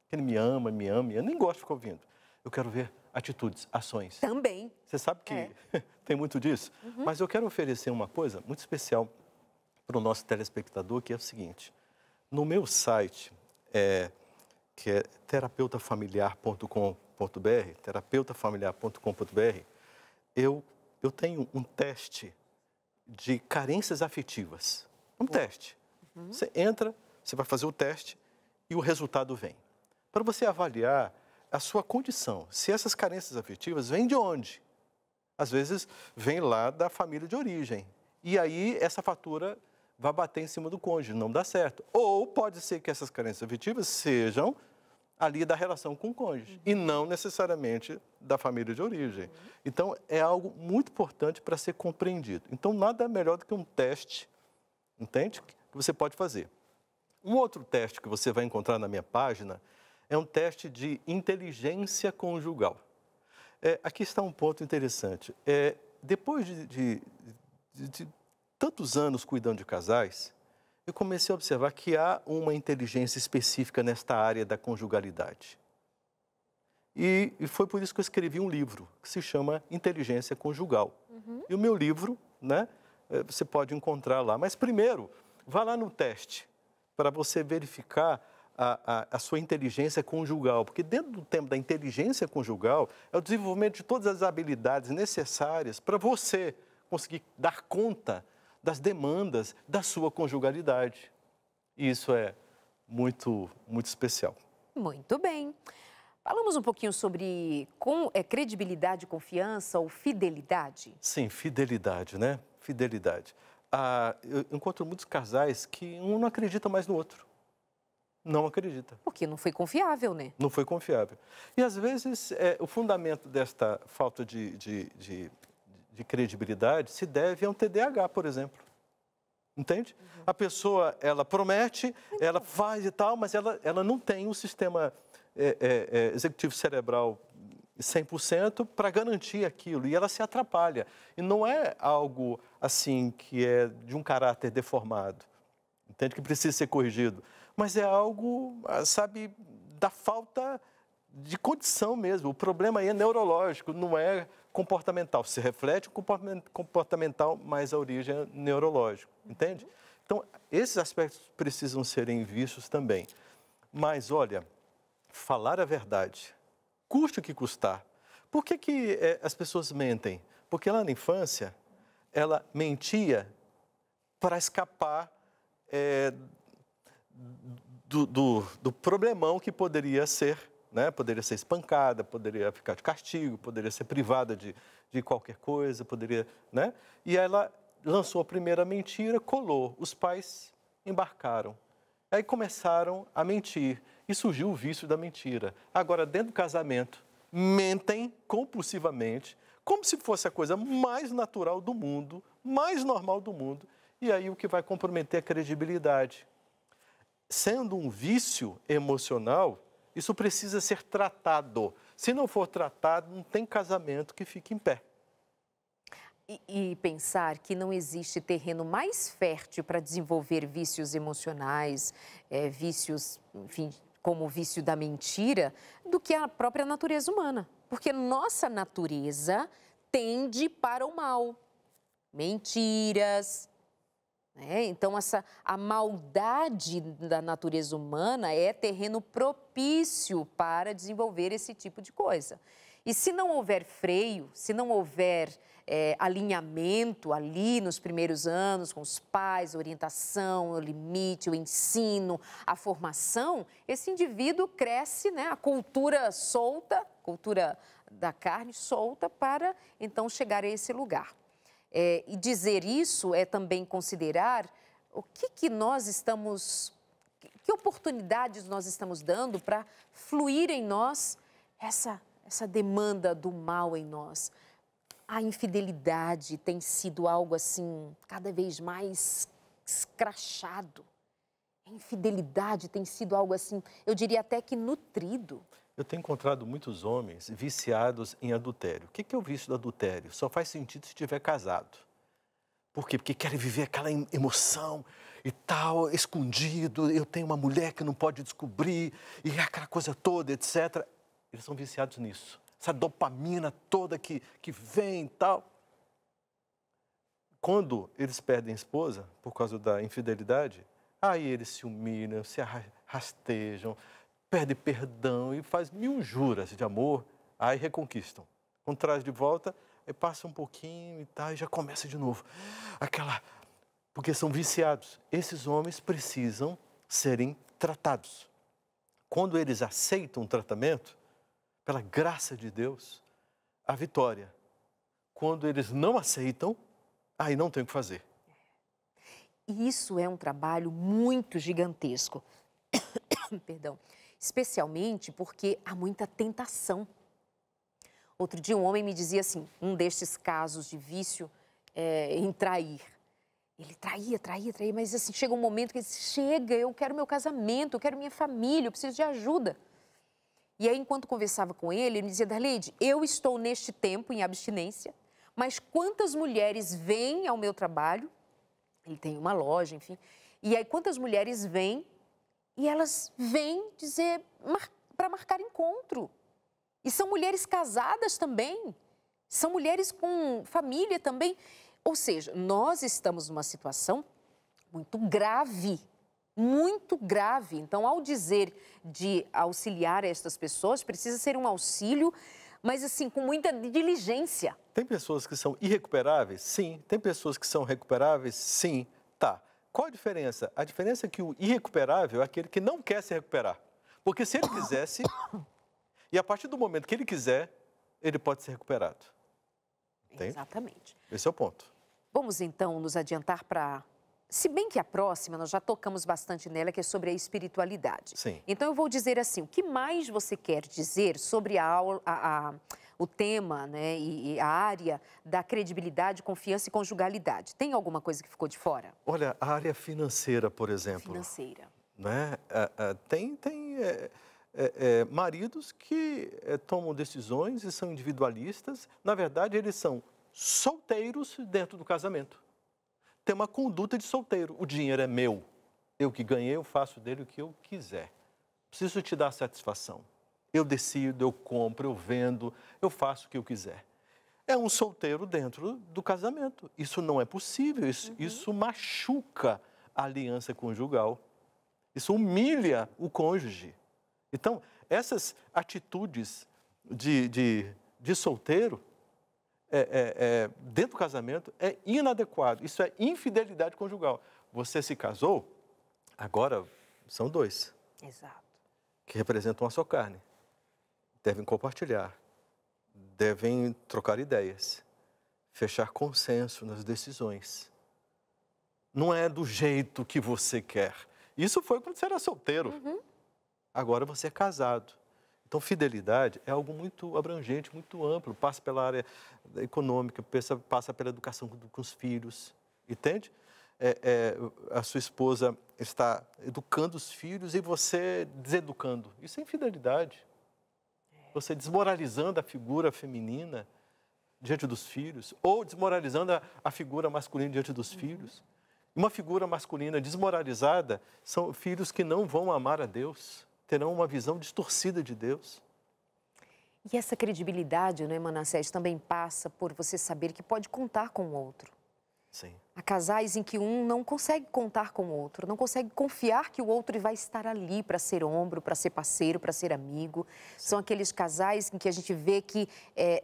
Ele me ama, eu nem gosto de ficar ouvindo. Eu quero ver atitudes, ações. Também. Você sabe que tem muito disso? Uhum. Mas eu quero oferecer uma coisa muito especial para o nosso telespectador, que é o seguinte. No meu site, que é terapeutafamiliar.com.br, terapeutafamiliar.com.br, eu tenho um teste de carências afetivas. Um teste. Uhum. Você entra, você vai fazer o teste e o resultado vem. Para você avaliar a sua condição, se essas carências afetivas vêm de onde? Às vezes, vem lá da família de origem. E aí, essa fatura vai bater em cima do cônjuge, não dá certo. Ou pode ser que essas carências afetivas sejam ali da relação com o cônjuge, e não necessariamente da família de origem. Então, é algo muito importante para ser compreendido. Então, nada melhor do que um teste, entende? Que você pode fazer. Um outro teste que você vai encontrar na minha página é um teste de inteligência conjugal. Aqui está um ponto interessante. Depois de tantos anos cuidando de casais, eu comecei a observar que há uma inteligência específica nesta área da conjugalidade. E foi por isso que eu escrevi um livro, que se chama Inteligência Conjugal. Uhum. E o meu livro, né, você pode encontrar lá. Mas primeiro, vá lá no teste, para você verificar a sua inteligência conjugal, porque dentro do tema da inteligência conjugal é o desenvolvimento de todas as habilidades necessárias para você conseguir dar conta das demandas da sua conjugalidade. E isso é muito, muito especial. Muito bem. Falamos um pouquinho sobre credibilidade, confiança ou fidelidade? Sim, fidelidade, né? Fidelidade. Eu encontro muitos casais que um não acredita mais no outro. Não acredita. Porque não foi confiável, né? Não foi confiável. E, às vezes, o fundamento desta falta de credibilidade se deve a um TDAH, por exemplo. Entende? Uhum. A pessoa, ela promete, ela faz e tal, mas ela não tem um sistema executivo cerebral 100% para garantir aquilo. E ela se atrapalha. E não é algo, assim, que é de um caráter deformado. Entende? Que precisa ser corrigido. Mas é algo, sabe, da falta de condição mesmo. O problema aí é neurológico, não é comportamental. Se reflete o comportamental, mas a origem é neurológica, entende? Então, esses aspectos precisam serem vistos também. Mas, olha, falar a verdade, custe o que custar. Por que as pessoas mentem? Porque lá na infância, ela mentia para escapar do problemão que poderia ser, né? Poderia ser espancada, poderia ficar de castigo, poderia ser privada de qualquer coisa, poderia, né? E ela lançou a primeira mentira, colou. Os pais embarcaram. Aí começaram a mentir e surgiu o vício da mentira. Agora, dentro do casamento, mentem compulsivamente, como se fosse a coisa mais natural do mundo, mais normal do mundo. E aí o que vai comprometer a credibilidade. Sendo um vício emocional, isso precisa ser tratado. Se não for tratado, não tem casamento que fique em pé. E pensar que não existe terreno mais fértil para desenvolver vícios emocionais, vícios, enfim, como o vício da mentira, do que a própria natureza humana. Porque nossa natureza tende para o mal. mentiras, né? Então, a maldade da natureza humana é terreno propício para desenvolver esse tipo de coisa. E se não houver freio, se não houver alinhamento ali nos primeiros anos com os pais, orientação, o limite, o ensino, a formação, esse indivíduo cresce, né, a cultura solta, cultura da carne solta, para então chegar a esse lugar. E dizer isso é também considerar o que nós estamos, que oportunidades nós estamos dando para fluir em nós essa demanda do mal em nós. A infidelidade tem sido algo assim, cada vez mais escrachado. A infidelidade tem sido algo assim, eu diria até que nutrido. Eu tenho encontrado muitos homens viciados em adultério. O que é o vício do adultério? Só faz sentido se estiver casado. Por quê? Porque querem viver aquela emoção e tal, escondido. Eu tenho uma mulher que não pode descobrir, e aquela coisa toda, etc. Eles são viciados nisso. Essa dopamina toda que vem e tal. Quando eles perdem a esposa, por causa da infidelidade, aí eles se humilham, se rastejam, perdem perdão e faz mil juras de amor, aí reconquistam. Quando traz de volta, aí passa um pouquinho e tal, e já começa de novo. Porque são viciados. Esses homens precisam serem tratados. Quando eles aceitam o tratamento, pela graça de Deus, a vitória. Quando eles não aceitam, aí não tem o que fazer. E isso é um trabalho muito gigantesco. Perdão. Especialmente porque há muita tentação. Outro dia um homem me dizia assim, um destes casos de vício em trair. Ele traía, mas assim, chega um momento que ele diz, chega, eu quero meu casamento, eu quero minha família, eu preciso de ajuda. E aí, enquanto conversava com ele, ele me dizia, Darleide, eu estou neste tempo em abstinência, mas quantas mulheres vêm ao meu trabalho, ele tem uma loja, enfim, e aí quantas mulheres vêm e elas vêm dizer para marcar encontro. E são mulheres casadas também, são mulheres com família também. Ou seja, nós estamos numa situação muito grave. Muito grave. Então, ao dizer de auxiliar estas pessoas, precisa ser um auxílio, mas assim, com muita diligência. Tem pessoas que são irrecuperáveis? Sim. Tem pessoas que são recuperáveis? Sim. Tá. Qual a diferença? A diferença é que o irrecuperável é aquele que não quer se recuperar. Porque se ele quisesse, e a partir do momento que ele quiser, ele pode ser recuperado. Entende? Exatamente. Esse é o ponto. Vamos então nos adiantar para... Se bem que a próxima, nós já tocamos bastante nela, que é sobre a espiritualidade. Sim. Então, eu vou dizer assim, o que mais você quer dizer sobre o tema, né, e a área da credibilidade, confiança e conjugalidade? Tem alguma coisa que ficou de fora? Olha, a área financeira, por exemplo. Financeira. Né? Tem maridos que tomam decisões e são individualistas. Na verdade, eles são solteiros dentro do casamento. Tem uma conduta de solteiro. O dinheiro é meu. Eu que ganhei, eu faço dele o que eu quiser. Preciso te dar satisfação. Eu decido, eu compro, eu vendo, eu faço o que eu quiser. É um solteiro dentro do casamento. Isso não é possível. Isso machuca a aliança conjugal. Isso humilha o cônjuge. Então, essas atitudes de solteiro dentro do casamento é inadequado. Isso é infidelidade conjugal. Você se casou, agora são dois. Exato. Que representam a sua carne. Devem compartilhar, devem trocar ideias, fechar consenso nas decisões. Não é do jeito que você quer. Isso foi quando você era solteiro. Agora você é casado. Então, fidelidade é algo muito abrangente, muito amplo. Passa pela área econômica, passa pela educação com os filhos. Entende? A sua esposa está educando os filhos e você deseducando. Isso é infidelidade. Você desmoralizando a figura feminina diante dos filhos, ou desmoralizando a figura masculina diante dos filhos. Uma figura masculina desmoralizada são filhos que não vão amar a Deus, terão uma visão distorcida de Deus. E essa credibilidade, né, Manassés, também passa por você saber que pode contar com o outro. Sim. Há casais em que um não consegue contar com o outro, não consegue confiar que o outro vai estar ali para ser ombro, para ser parceiro, para ser amigo. Sim. São aqueles casais em que a gente vê que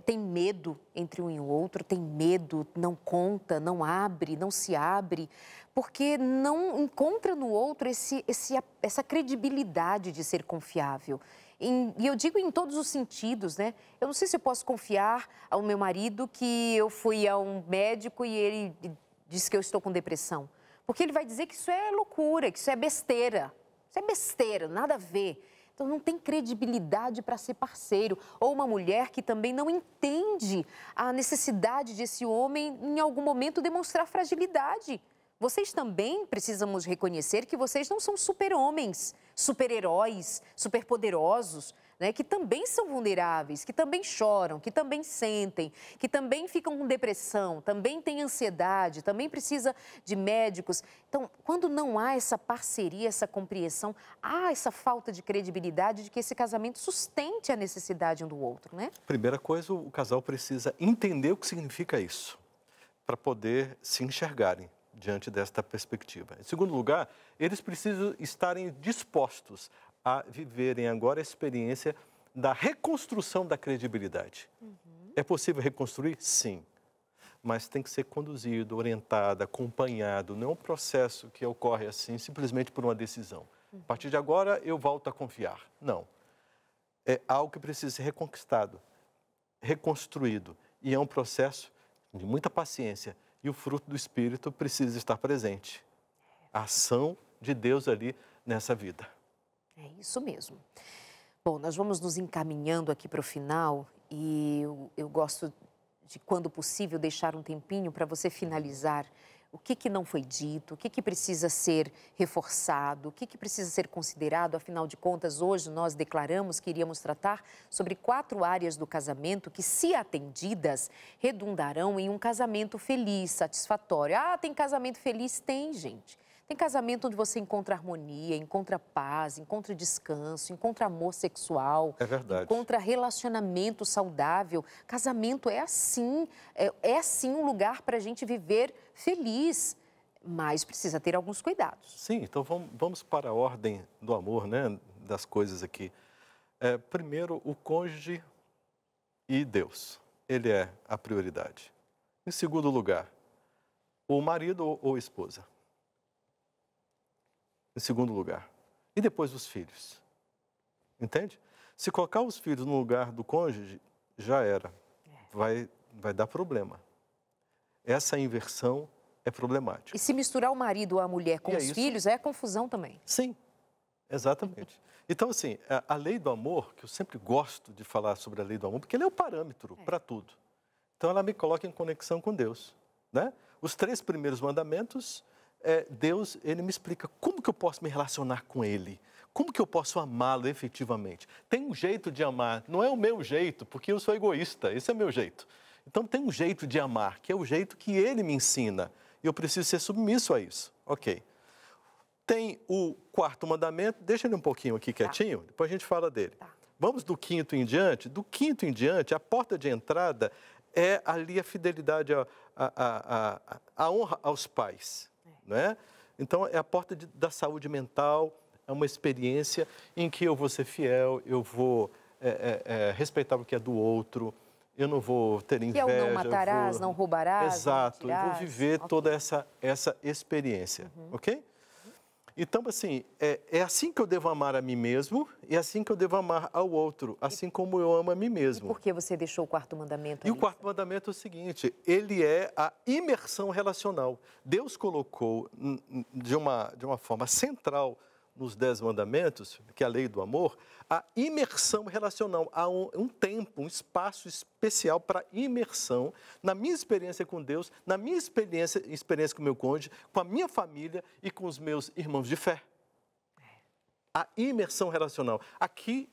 tem medo entre um e o outro, tem medo, não conta, não abre, não se abre, porque não encontra no outro essa credibilidade de ser confiável. E eu digo em todos os sentidos, né? Eu não sei se eu posso confiar ao meu marido que eu fui a um médico e ele disse que eu estou com depressão. Porque ele vai dizer que isso é loucura, que isso é besteira. Isso é besteira, nada a ver. Então não tem credibilidade para ser parceiro. Ou uma mulher que também não entende a necessidade de esse homem em algum momento demonstrar fragilidade. Vocês também precisamos reconhecer que vocês não são super-homens, super-heróis, super-poderosos, né? Que também são vulneráveis, que também choram, que também sentem, que também ficam com depressão, também têm ansiedade, também precisa de médicos. Então, quando não há essa parceria, essa compreensão, há essa falta de credibilidade de que esse casamento sustente a necessidade um do outro, né? Primeira coisa, o casal precisa entender o que significa isso, para poder se enxergarem diante desta perspectiva. Em segundo lugar, eles precisam estarem dispostos a viverem agora a experiência da reconstrução da credibilidade. É possível reconstruir? Sim. Mas tem que ser conduzido, orientado, acompanhado. Não é um processo que ocorre assim, simplesmente por uma decisão. A partir de agora, eu volto a confiar. Não. É algo que precisa ser reconquistado, reconstruído. E é um processo de muita paciência. E o fruto do Espírito precisa estar presente. A ação de Deus ali nessa vida. É isso mesmo. Bom, nós vamos nos encaminhando aqui para o final e eu gosto de, quando possível, deixar um tempinho para você finalizar o que não foi dito, o que precisa ser reforçado, o que precisa ser considerado. Afinal de contas, hoje nós declaramos que iríamos tratar sobre 4 áreas do casamento que, se atendidas, redundarão em um casamento feliz, satisfatório. Ah, tem casamento feliz? Tem, gente. Tem casamento onde você encontra harmonia, encontra paz, encontra descanso, encontra amor sexual. É verdade. Encontra relacionamento saudável. Casamento é assim um lugar para a gente viver feliz, mas precisa ter alguns cuidados. Sim, então vamos para a ordem do amor, né, das coisas aqui. Primeiro, o cônjuge e Deus. Ele é a prioridade. Em segundo lugar, o marido ou a esposa. Em segundo lugar. E depois os filhos. Entende? Se colocar os filhos no lugar do cônjuge, já era. Vai dar problema. Essa inversão é problemática. E se misturar o marido ou a mulher com os filhos, é confusão também. Sim, exatamente. Então, assim, a lei do amor, que eu sempre gosto de falar sobre a lei do amor, porque ele é o parâmetro para tudo. Então, ela me coloca em conexão com Deus, né? Os 3 primeiros mandamentos, Deus, ele me explica como que eu posso me relacionar com ele, como que eu posso amá-lo efetivamente. Tem um jeito de amar, não é o meu jeito, porque eu sou egoísta, esse é meu jeito. Então, tem um jeito de amar, que é o jeito que ele me ensina, e eu preciso ser submisso a isso. Ok. Tem o 4º mandamento, deixa ele um pouquinho aqui quietinho, depois a gente fala dele. Vamos do 5º em diante. Do 5º em diante, a porta de entrada é ali a fidelidade, a honra aos pais. Né? Então, é a porta da saúde mental, é uma experiência em que eu vou ser fiel, eu vou respeitar o que é do outro, eu não vou ter inveja. Que é o não matarás, não roubarás. Exato, não mentirás. eu vou viver toda essa experiência, ok? Então, assim, é assim que eu devo amar a mim mesmo e é assim que eu devo amar ao outro, assim como eu amo a mim mesmo. E por que você deixou o 4º mandamento? E o 4º mandamento é o seguinte, ele é a imersão relacional. Deus colocou de uma forma central nos 10 mandamentos, que é a lei do amor, a imersão relacional. Há um tempo, um espaço especial para imersão na minha experiência com Deus, na minha experiência com o meu cônjuge, com a minha família e com os meus irmãos de fé. A imersão relacional. Aqui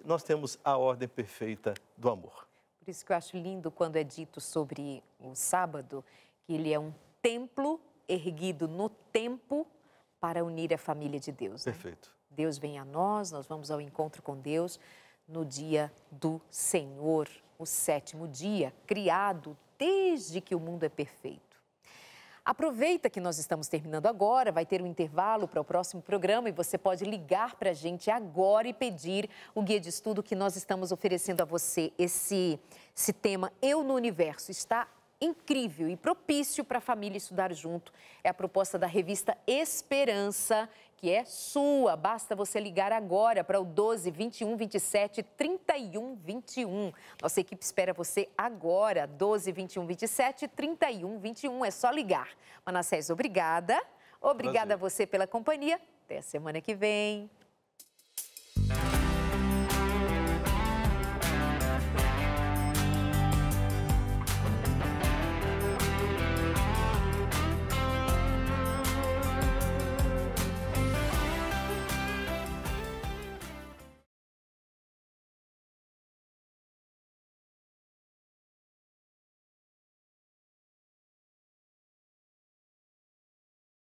nós temos a ordem perfeita do amor. Por isso que eu acho lindo quando é dito sobre o sábado, que ele é um templo erguido no tempo para unir a família de Deus. Né? Perfeito. Deus vem a nós vamos ao encontro com Deus no dia do Senhor, o 7º dia, criado desde que o mundo é perfeito. Aproveita que nós estamos terminando agora, vai ter um intervalo para o próximo programa e você pode ligar para a gente agora e pedir o guia de estudo que nós estamos oferecendo a você. Esse tema Eu no Universo está incrível e propício para a família estudar junto. É a proposta da revista Esperança, que é sua. Basta você ligar agora para o 12 21 27 31 21. Nossa equipe espera você agora, 12 21 27 31 21. É só ligar. Manassés, obrigada. Obrigada a você pela companhia. Até a semana que vem.